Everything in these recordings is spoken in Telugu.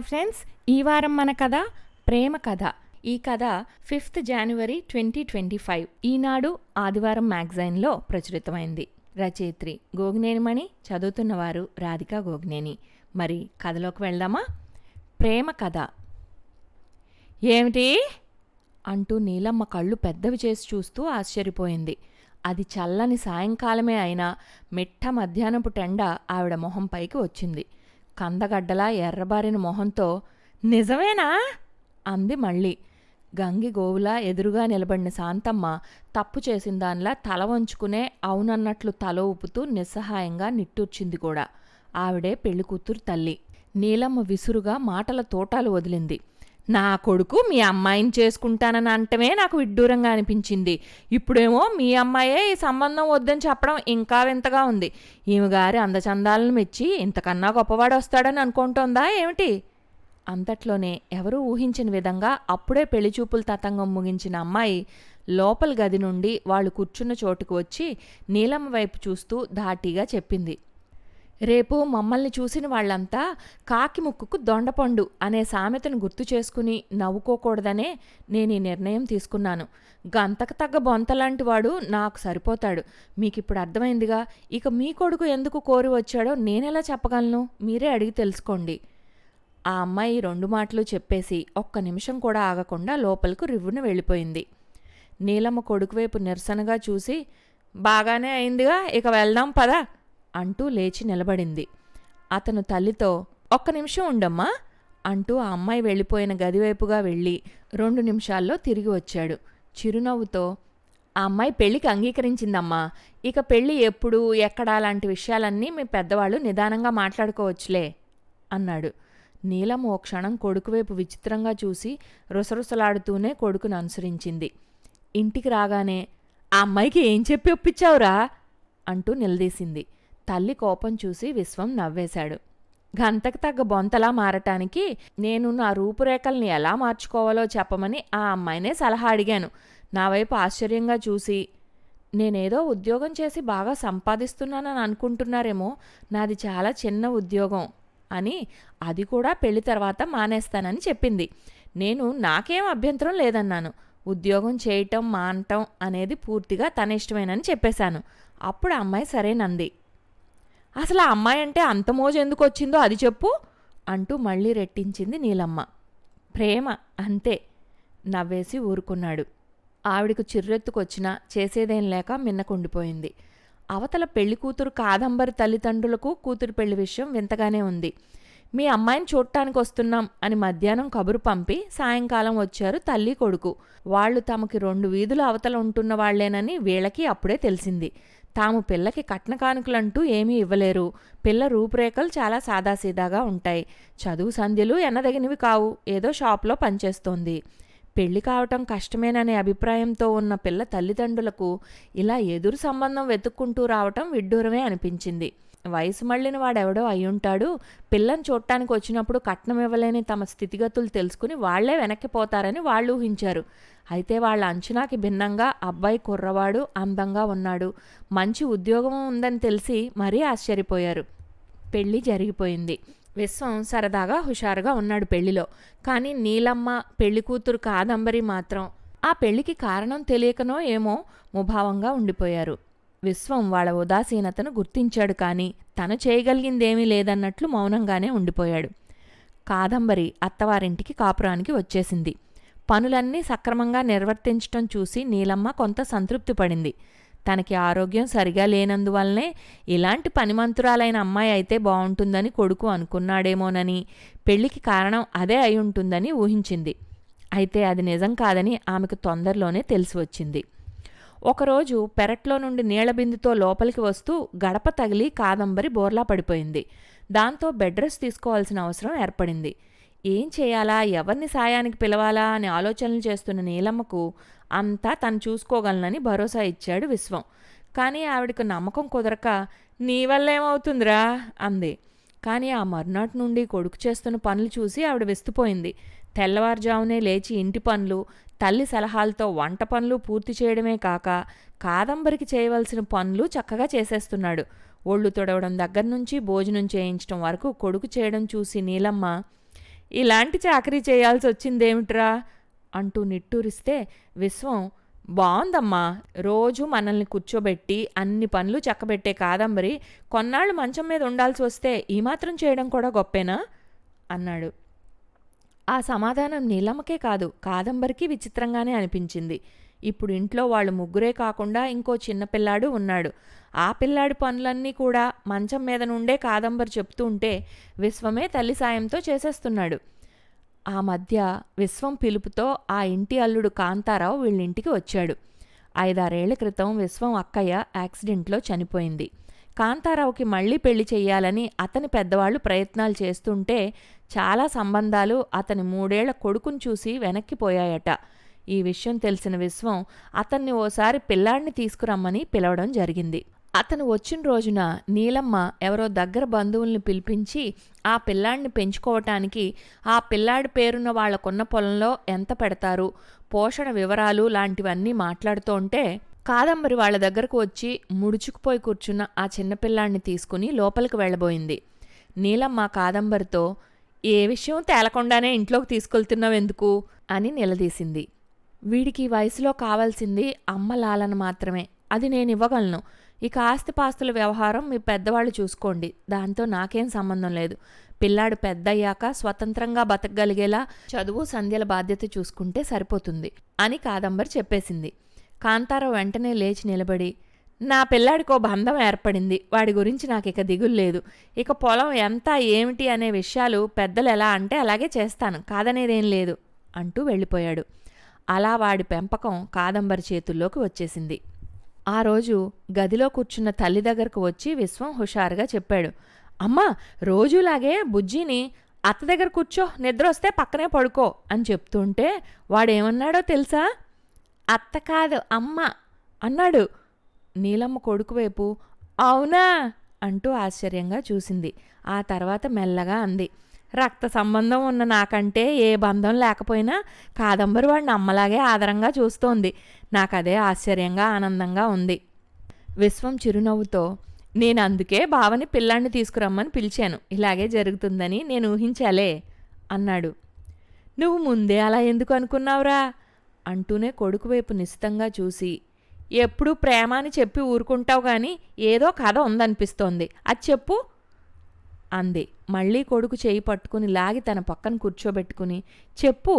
హాయ్ ఫ్రెండ్స్, ఈ వారం మన కథ ప్రేమ కథ. ఈ కథ 5th January 2025 ఈనాడు ఆదివారం మ్యాగజైన్లో ప్రచురితమైంది. రచయిత్రి గోగినేనిమణి, చదువుతున్నవారు రాధికా గోగినేని. మరి కథలోకి వెళ్దామా? ప్రేమ కథ. ఏమిటి అంటూ నీలమ్మ కళ్ళు పెద్దవి చేసి చూస్తూ ఆశ్చర్యపోయింది. అది చల్లని సాయంకాలమే అయినా మిట్ట మధ్యాహ్నపు టెండ ఆవిడ మొహం పైకి వచ్చింది. కందగడ్డలా ఎర్రబారిన మొహంతో నిజమేనా అంది మళ్ళీ. గంగి గోవులా ఎదురుగా నిలబడిన శాంతమ్మ తప్పు చేసిన దానిలా తల వంచుకునే అవునన్నట్లు తల ఊపుతూ నిస్సహాయంగా నిట్టూర్చింది కూడా. ఆవిడే పెళ్లికూతురు తల్లి. నీలమ్మ విసురుగా మాటల తోటాలు వదిలింది. నా కొడుకు మీ అమ్మాయిని చేసుకుంటానని అంటమే నాకు విడ్డూరంగా అనిపించింది. ఇప్పుడేమో మీ అమ్మాయే ఈ సంబంధం వద్దని చెప్పడం ఇంకా వింతగా ఉంది. ఈమె గారి అందచందాలను మెచ్చి ఇంతకన్నా గొప్పవాడు వస్తాడని అనుకుంటోందా ఏమిటి? అంతట్లోనే ఎవరూ ఊహించిన విధంగా అప్పుడే పెళ్లిచూపుల తతంగం ముగించిన అమ్మాయి లోపల గది నుండి వాళ్ళు కూర్చున్న చోటుకు వచ్చి నీలమ్మ వైపు చూస్తూ ధాటీగా చెప్పింది. రేపు మమ్మల్ని చూసిన వాళ్లంతా కాకి ముక్కుకు దొండపండు అనే సామెతను గుర్తు చేసుకుని నవ్వుకోకూడదనే నేను ఈ నిర్ణయం తీసుకున్నాను. గంతకు తగ్గ బొంతలాంటి వాడు నాకు సరిపోతాడు. మీకిప్పుడు అర్థమైందిగా. ఇక మీ కొడుకు ఎందుకు కోరి వచ్చాడో నేనెలా చెప్పగలను? మీరే అడిగి తెలుసుకోండి. ఆ అమ్మాయి 2 మాటలు చెప్పేసి ఒక్క నిమిషం కూడా ఆగకుండా లోపలకు రివ్వున వెళ్ళిపోయింది. నీలమ్మ కొడుకువైపు నిరసనగా చూసి, బాగానే అయిందిగా, ఇక వెళ్దాం పదా అంటూ లేచి నిలబడింది. అతను తల్లితో, ఒక్క నిమిషం ఉండమ్మా అంటూ ఆ అమ్మాయి వెళ్ళిపోయిన గదివైపుగా వెళ్ళి 2 నిమిషాల్లో తిరిగి వచ్చాడు. చిరునవ్వుతో, ఆ అమ్మాయి పెళ్లికి అంగీకరించిందమ్మా. ఇక పెళ్లి ఎప్పుడు, ఎక్కడా లాంటి విషయాలన్నీ మీ పెద్దవాళ్ళు నిదానంగా మాట్లాడుకోవచ్చులే అన్నాడు. నీలమ్మ ఓ క్షణం కొడుకువైపు విచిత్రంగా చూసి రుసరుసలాడుతూనే కొడుకును అనుసరించింది. ఇంటికి రాగానే, ఆ అమ్మాయికి ఏం చెప్పి ఒప్పించావురా అంటూ నిలదీసింది. తల్లి కోపం చూసి విశ్వం నవ్వేశాడు. గంతకు తగ్గ బొంతలా మారటానికి నేను నా రూపురేఖల్ని ఎలా మార్చుకోవాలో చెప్పమని ఆ అమ్మాయినే సలహా అడిగాను. నా వైపు ఆశ్చర్యంగా చూసి, నేనేదో ఉద్యోగం చేసి బాగా సంపాదిస్తున్నానని అనుకుంటున్నారేమో, నాది చాలా చిన్న ఉద్యోగం అని, అది కూడా పెళ్లి తర్వాత మానేస్తానని చెప్పింది. నేను నాకేం అభ్యంతరం లేదన్నాను. ఉద్యోగం చేయటం మానటం అనేది పూర్తిగా తన ఇష్టమేనని చెప్పేశాను. అప్పుడు ఆ అమ్మాయి సరేనంది. అసలు ఆ అమ్మాయి అంటే అంత మోజు ఎందుకు వచ్చిందో అది చెప్పు అంటూ మళ్ళీ రెట్టించింది నీలమ్మ. ప్రేమ అంతే నవ్వేసి ఊరుకున్నాడు. ఆవిడకు చిర్రెత్తుకొచ్చినా చేసేదేం లేక మిన్నకుండిపోయింది. అవతల పెళ్లి కూతురు కాదంబరి తల్లిదండ్రులకు కూతురు పెళ్లి విషయం వింతగానే ఉంది. మీ అమ్మాయిని చూడటానికి వస్తున్నాం అని మధ్యాహ్నం కబురు పంపి సాయంకాలం వచ్చారు తల్లి కొడుకు. వాళ్లు తమకి 2 వీధుల అవతల ఉంటున్న వాళ్లేనని వీళ్ళకి అప్పుడే తెలిసింది. తాము పిల్లకి కట్న కానుకలంటూ ఏమీ ఇవ్వలేరు. పిల్ల రూపురేఖలు చాలా సాదాసీదాగా ఉంటాయి. చదువు సంధ్యలు ఎన్నదగినవి కావు. ఏదో షాప్లో పనిచేస్తోంది. పెళ్లి కావటం కష్టమేననే అభిప్రాయంతో ఉన్న పిల్ల తల్లిదండ్రులకు ఇలా ఎదురు సంబంధం వెతుక్కుంటూ రావటం విడ్డూరమే అనిపించింది. వయసు మళ్ళిన వాడెవడో అయ్యుంటాడు. పిల్లని చూడటానికి వచ్చినప్పుడు కట్నం ఇవ్వలేని తమ స్థితిగతులు తెలుసుకుని వాళ్లే వెనక్కిపోతారని వాళ్ళు ఊహించారు. అయితే వాళ్ళ అంచనాకి భిన్నంగా అబ్బాయి కుర్రవాడు, అందంగా ఉన్నాడు, మంచి ఉద్యోగం ఉందని తెలిసి మరీ ఆశ్చర్యపోయారు. పెళ్లి జరిగిపోయింది. విశ్వం సరదాగా హుషారుగా ఉన్నాడు పెళ్లిలో. కానీ నీలమ్మ, పెళ్లి కూతురు కాదంబరి మాత్రం ఆ పెళ్లికి కారణం తెలియకనో ఏమో ముభావంగా ఉండిపోయారు. విశ్వం వాళ్ళ ఉదాసీనతను గుర్తించాడు. కానీ తను చేయగలిగిందేమీ లేదన్నట్లు మౌనంగానే ఉండిపోయాడు. కాదంబరి అత్తవారింటికి కాపురానికి వచ్చేసింది. పనులన్నీ సక్రమంగా నిర్వర్తించటం చూసి నీలమ్మ కొంత సంతృప్తి పడింది. తనకి ఆరోగ్యం సరిగా లేనందువల్లనే ఇలాంటి పనిమంతురాలైన అమ్మాయి అయితే బావుంటుందని కొడుకు అనుకున్నాడేమోనని, పెళ్లికి కారణం అదే అయి ఉంటుందని ఊహించింది. అయితే అది నిజం కాదని ఆమెకు తొందరలోనే తెలిసి వచ్చింది. ఒకరోజు పెరట్లో నుండి నీళ్లబిందుతో లోపలికి వస్తూ గడప తగిలి కాదంబరి బోర్లా పడిపోయింది. దాంతో బెడ్ రెస్ట్ తీసుకోవాల్సిన అవసరం ఏర్పడింది. ఏం చేయాలా, ఎవరిని సాయానికి పిలవాలా అని ఆలోచనలు చేస్తున్న నీలమ్మకు అంతా తను చూసుకోగలనని భరోసా ఇచ్చాడు విశ్వం. కానీ ఆవిడకు నమ్మకం కుదరక, నీ వల్ల ఏమవుతుందిరా అంది. కానీ ఆ మర్నాటి నుండి కొడుకు చేస్తున్న పనులు చూసి ఆవిడ విస్తుపోయింది. తెల్లవారుజామునే లేచి ఇంటి పనులు, తల్లి సలహాలతో వంట పనులు పూర్తి చేయడమే కాక కాదంబరికి చేయవలసిన పనులు చక్కగా చేసేస్తున్నాడు. ఒళ్ళు తొడవడం దగ్గర నుంచి భోజనం చేయించడం వరకు కొడుకు చేయడం చూసి నీలమ్మ, ఇలాంటి చాకరీ చేయాల్సి వచ్చిందేమిట్రా అంటూ నిట్టూరిస్తే విశ్వం, బావుందమ్మా, రోజు మనల్ని కూర్చోబెట్టి అన్ని పనులు చక్కబెట్టే కాదంబరి కొన్నాళ్ళు మంచం మీద ఉండాల్సి వస్తే ఈ మాత్రం చేయడం కూడా గొప్పేనా అన్నాడు. ఆ సమాధానం నీలమ్మకే కాదు, కాదంబరికి విచిత్రంగానే అనిపించింది. ఇప్పుడు ఇంట్లో వాళ్ళు ముగ్గురే కాకుండా ఇంకో చిన్నపిల్లాడు ఉన్నాడు. ఆ పిల్లాడి పనులన్నీ కూడా మంచం మీద నుండే కాదంబరి చెప్తూ ఉంటే విశ్వమే తల్లి సాయంతో చేసేస్తున్నాడు. ఆ మధ్య విశ్వం పిలుపుతో ఆ ఇంటి అల్లుడు కాంతారావు వీళ్ళింటికి వచ్చాడు. 5-6 ఏళ్ల క్రితం విశ్వం అక్కయ్య యాక్సిడెంట్లో చనిపోయింది. కాంతారావుకి మళ్లీ పెళ్లి చెయ్యాలని అతని పెద్దవాళ్లు ప్రయత్నాలు చేస్తుంటే చాలా సంబంధాలు అతని 3 ఏళ్ల కొడుకుని చూసి వెనక్కిపోయాయట. ఈ విషయం తెలిసిన విశ్వం అతన్ని ఓసారి పిల్లాడిని తీసుకురమ్మని పిలవడం జరిగింది. అతను వచ్చిన రోజున నీలమ్మ ఎవరో దగ్గర బంధువుల్ని పిలిపించి ఆ పిల్లాడిని పెంచుకోవటానికి ఆ పిల్లాడి పేరున్న వాళ్లకున్న పొలంలో ఎంత పెడతారు, పోషణ వివరాలు లాంటివన్నీ మాట్లాడుతూ కాదంబరి వాళ్ల దగ్గరకు వచ్చి ముడుచుకుపోయి కూర్చున్న ఆ చిన్నపిల్లాడిని తీసుకుని లోపలికి వెళ్లబోయింది. నీలమ్మ కాదంబరితో, ఏ విషయం తేలకుండానే ఇంట్లోకి తీసుకెళ్తున్నావెందుకు అని నిలదీసింది. వీడికి వయసులో కావాల్సింది అమ్మ లాలన మాత్రమే, అది నేనివ్వగలను. ఇక ఆస్తిపాస్తుల వ్యవహారం మీ పెద్దవాళ్ళు చూసుకోండి, దాంతో నాకేం సంబంధం లేదు. పిల్లాడు పెద్దయ్యాక స్వతంత్రంగా బతకగలిగేలా చదువు సంధ్యల బాధ్యత చూసుకుంటే సరిపోతుంది అని కాదంబరి చెప్పేసింది. కాంతారావు వెంటనే లేచి నిలబడి, నా పిల్లాడికో బంధం ఏర్పడింది, వాడి గురించి నాకిక దిగుల్లేదు. ఇక పొలం ఎంత ఏమిటి అనే విషయాలు పెద్దలు ఎలా అంటే అలాగే చేస్తాను, కాదనేదేం లేదు అంటూ వెళ్ళిపోయాడు. అలా వాడి పెంపకం కాదంబరి చేతుల్లోకి వచ్చేసింది. ఆ రోజు గదిలో కూర్చున్న తల్లి దగ్గరకు వచ్చి విశ్వం హుషారుగా చెప్పాడు, అమ్మా, రోజులాగే బుజ్జిని అత్త దగ్గర కూర్చో, నిద్రొస్తే పక్కనే పడుకో అని చెప్తుంటే వాడేమన్నాడో తెలుసా? అత్త కాదు అమ్మ అన్నాడు. నీలమ్మ కొడుకు వైపు అవునా అంటూ ఆశ్చర్యంగా చూసింది. ఆ తర్వాత మెల్లగా అంది, రక్త సంబంధం ఉన్న నాకంటే ఏ బంధం లేకపోయినా కాదంబరి వాడిని అమ్మలాగే ఆదరంగా చూస్తోంది. నాకదే ఆశ్చర్యంగా ఆనందంగా ఉంది. విశ్వం చిరునవ్వుతో, నేను అందుకే బావని పిల్లాన్ని తీసుకురమ్మని పిలిచాను, ఇలాగే జరుగుతుందని నేను ఊహించాలే అన్నాడు. నువ్వు ముందే అలా ఎందుకు అనుకున్నావురా అంటూనే కొడుకు వైపు నిశితంగా చూసి, ఎప్పుడూ ప్రేమ అని చెప్పి ఊరుకుంటావు గాని ఏదో కథ ఉందనిపిస్తోంది, అది చెప్పు అంది. మళ్లీ కొడుకు చేయి పట్టుకుని లాగి తన పక్కన కూర్చోబెట్టుకుని, చెప్పు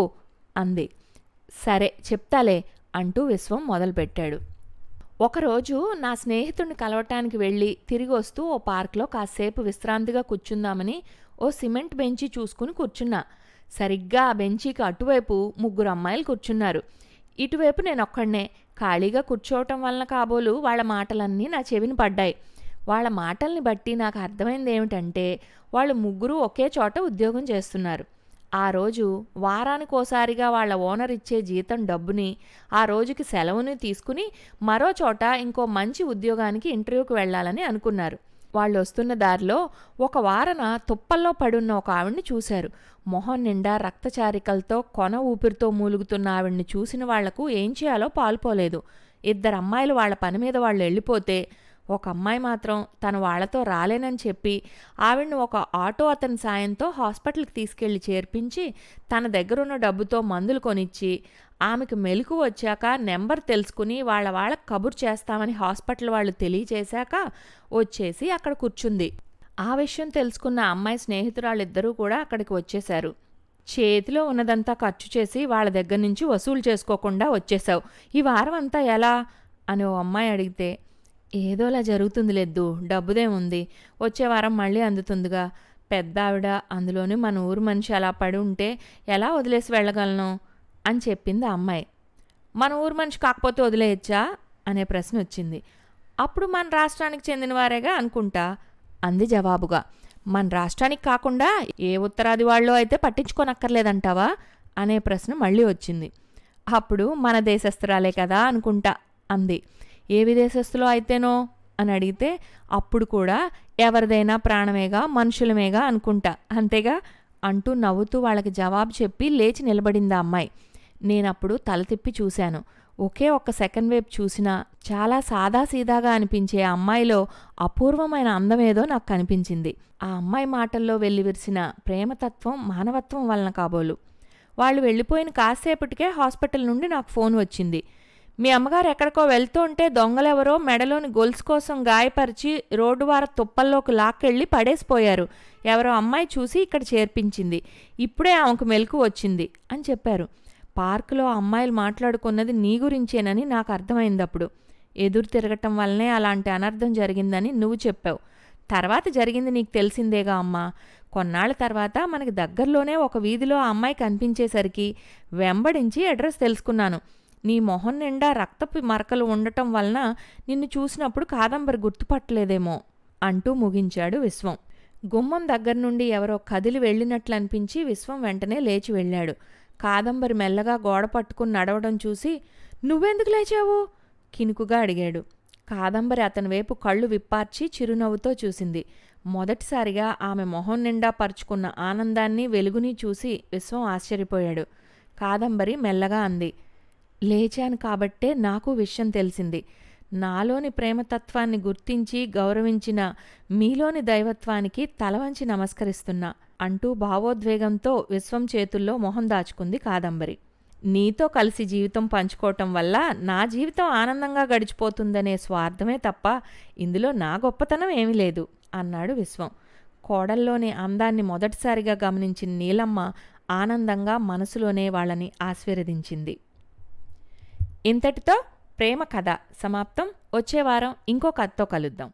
అంది. సరే చెప్తాలే అంటూ విశ్వం మొదలుపెట్టాడు. ఒకరోజు నా స్నేహితుడిని కలవటానికి వెళ్ళి తిరిగి వస్తూ ఓ పార్క్లో కాసేపు విశ్రాంతిగా కూర్చుందామని ఓ సిమెంట్ బెంచి చూసుకుని కూర్చున్నా. సరిగ్గా ఆ బెంచీకి అటువైపు 3 అమ్మాయిలు కూర్చున్నారు. ఇటువైపు నేనొక్కడినే. ఖాళీగా కూర్చోవటం వలన కాబోలు వాళ్ల మాటలన్నీ నా చెవిని పడ్డాయి. వాళ్ల మాటల్ని బట్టి నాకు అర్థమైంది ఏమిటంటే వాళ్ళు ముగ్గురు ఒకే చోట ఉద్యోగం చేస్తున్నారు. ఆ రోజు వారానికోసారిగా వాళ్ల ఓనర్ ఇచ్చే జీతం డబ్బుని, ఆ రోజుకి సెలవుని తీసుకుని మరో చోట ఇంకో మంచి ఉద్యోగానికి ఇంటర్వ్యూకి వెళ్లాలని అనుకున్నారు. వాళ్ళు వస్తున్న దారిలో ఒక వారన తుప్పల్లో పడున్న ఒక ఆవిడ్ని చూశారు. మొహం నిండా రక్తచారికలతో కొన ఊపిరితో మూలుగుతున్న ఆవిడ్ని చూసిన వాళ్లకు ఏం చేయాలో పాలుపోలేదు. 2 అమ్మాయిలు వాళ్ల పని మీద వాళ్ళు వెళ్ళిపోతే ఒక అమ్మాయి మాత్రం తను వాళ్లతో రాలేనని చెప్పి ఆవిడ్ని ఒక ఆటో అతని సాయంతో హాస్పిటల్కి తీసుకెళ్లి చేర్పించి తన దగ్గరున్న డబ్బుతో మందులు కొనిచ్చి ఆమెకు మెలకు వచ్చాక నెంబర్ తెలుసుకుని వాళ్ళకి కబురు చేస్తామని హాస్పిటల్ వాళ్ళు తెలియచేశాక వచ్చేసి అక్కడ కూర్చుంది. ఆ విషయం తెలుసుకున్న అమ్మాయి స్నేహితురాళ్ళిద్దరూ కూడా అక్కడికి వచ్చేశారు. చేతిలో ఉన్నదంతా ఖర్చు చేసి వాళ్ళ దగ్గర నుంచి వసూలు చేసుకోకుండా వచ్చేశావు, ఈ వారం అంతా ఎలా అని ఓ అమ్మాయి అడిగితే, ఏదోలా జరుగుతుంది లేదు, డబ్బుదేముంది, వచ్చే వారం మళ్ళీ అందుతుందిగా, పెద్ద ఆవిడ, అందులోని మన ఊరు మనిషి అలా పడి ఉంటే ఎలా వదిలేసి వెళ్ళగలను అని చెప్పింది ఆ అమ్మాయి. మన ఊరు మనిషి కాకపోతే వదిలేయచ్చా అనే ప్రశ్న వచ్చింది. అప్పుడు మన రాష్ట్రానికి చెందినవారేగా అనుకుంటా అంది జవాబుగా. మన రాష్ట్రానికి కాకుండా ఏ ఉత్తరాది వాళ్ళో అయితే పట్టించుకోనక్కర్లేదంటావా అనే ప్రశ్న మళ్ళీ వచ్చింది. అప్పుడు మన దేశస్తురాలే కదా అనుకుంటా అంది. ఏ విదేశస్తులో అయితేనో అని అడిగితే అప్పుడు కూడా ఎవరిదైనా ప్రాణమేగా, మనుషులమేగా అనుకుంటా, అంతేగా అంటూ నవ్వుతూ వాళ్ళకి జవాబు చెప్పి లేచి నిలబడింది ఆ అమ్మాయి. నేనప్పుడు తల తిప్పి చూశాను. ఒకే ఒక్క సెకండ్ వైపు చూసినా చాలా సాదాసీదాగా అనిపించే ఆ అమ్మాయిలో అపూర్వమైన అందమేదో నాకు కనిపించింది. ఆ అమ్మాయి మాటల్లో వెల్లివిరిసిన ప్రేమతత్వం, మానవత్వం వలన కాబోలు. వాళ్ళు వెళ్ళిపోయిన కాసేపటికే హాస్పిటల్ నుండి నాకు ఫోన్ వచ్చింది. మీ అమ్మగారు ఎక్కడికో వెళ్తుంటే దొంగలెవరో మెడలోని గొలుసు కోసం గాయపరిచి రోడ్డువార తుప్పల్లోకి లాక్కెళ్ళి పడేసిపోయారు. ఎవరో అమ్మాయి చూసి ఇక్కడ చేర్పించింది. ఇప్పుడే ఆమెకు మెలకు వచ్చింది అని చెప్పారు. పార్కులో అమ్మాయిలు మాట్లాడుకున్నది నీ గురించేనని నాకు అర్థమైందప్పుడు. ఎదురు తిరగటం వల్లనే అలాంటి అనర్థం జరిగిందని నువ్వు చెప్పావు. తర్వాత జరిగింది నీకు తెలిసిందేగా అమ్మా. కొన్నాళ్ల తర్వాత మనకి దగ్గరలోనే ఒక వీధిలో ఆ అమ్మాయి కనిపించేసరికి వెంబడించి అడ్రస్ తెలుసుకున్నాను. నీ మొహం నిండా రక్తపు మరకలు ఉండటం వలన నిన్ను చూసినప్పుడు కాదంబరి గుర్తుపట్టలేదేమో అంటూ ముగించాడు విశ్వం. గుమ్మం దగ్గర నుండి ఎవరో కదిలి వెళ్ళినట్లు అనిపించి విశ్వం వెంటనే లేచి వెళ్ళాడు. కాదంబరి మెల్లగా గోడ పట్టుకుని నడవడం చూసి నువ్వెందుకు లేచావు కినుకుగా అడిగాడు. కాదంబరి అతని వైపు కళ్ళు విప్పార్చి చిరునవ్వుతో చూసింది. మొదటిసారిగా ఆమె మొహం నిండా పరుచుకున్న ఆనందాన్ని వెలుగుని చూసి విశ్వం ఆశ్చర్యపోయాడు. కాదంబరి మెల్లగా అంది, లేచాను కాబట్టే నాకు విషయం తెలిసింది. నాలోని ప్రేమతత్వాన్ని గుర్తించి గౌరవించిన మీలోని దైవత్వానికి తలవంచి నమస్కరిస్తున్నా అంటూ భావోద్వేగంతో విశ్వం చేతుల్లో మొహం దాచుకుంది కాదంబరి. నీతో కలిసి జీవితం పంచుకోవటం వల్ల నా జీవితం ఆనందంగా గడిచిపోతుందనే స్వార్థమే తప్ప ఇందులో నా గొప్పతనం ఏమీ లేదు అన్నాడు విశ్వం. కోడల్లోని అందాన్ని మొదటిసారిగా గమనించిన నీలమ్మ ఆనందంగా మనసులోనే వాళ్ళని ఆశీర్వదించింది. ఇంతటితో ప్రేమ కథ సమాప్తం. వచ్చే వారం ఇంకో కథతో కలుద్దాం.